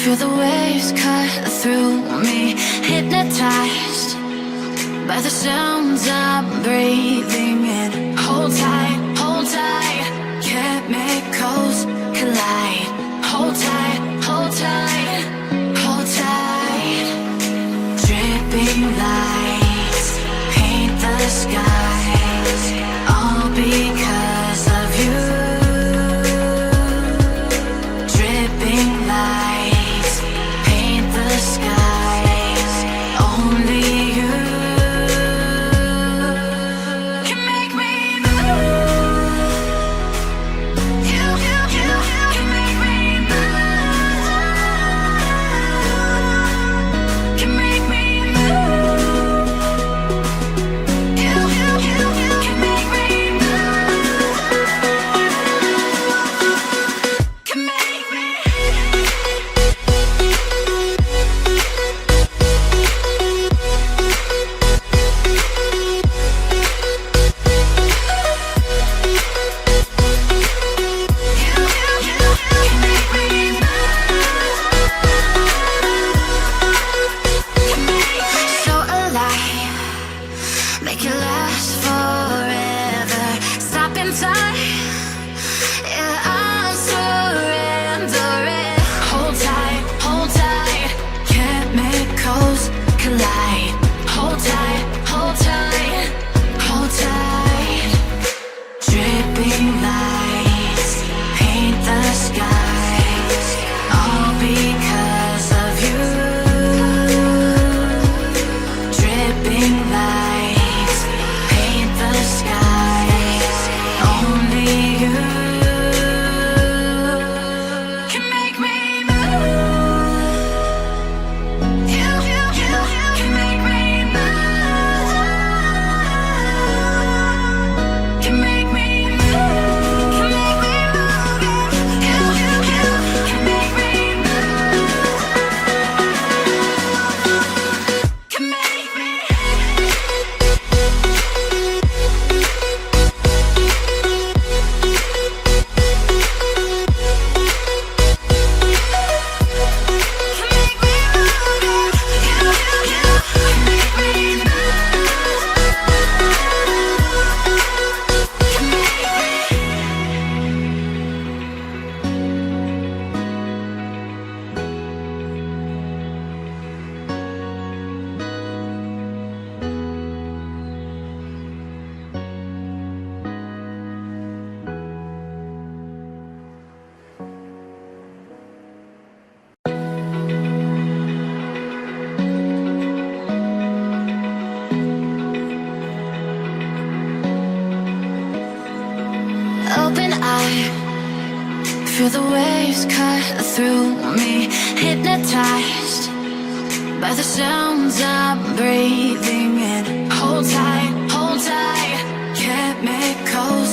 Feel the waves cut through me, hypnotized by the sounds I'm breathing in. Hold tight, chemicals collide. Hold tight, hold tight, hold tight. Dripping lights paint the skies, all because of you. Dripping lights paint the skies, only you can make me move. You can make me move. Can make me move. You can make me move. Can make me. So alive, make it last forever. Stop in time, yeah, I'm surrendering. Hold tight, chemicals collide. Hold tight, hold tight, hold tight. Dripping lights paint the skies, all because of you. Dripping lights paint the skies, only you can make me move. You can make me move. Can make me move. Can make me move. You can make me move. Can make me. Open eye, feel the waves cut through me, hypnotized by the sounds I'm breathing in. Hold tight, chemicals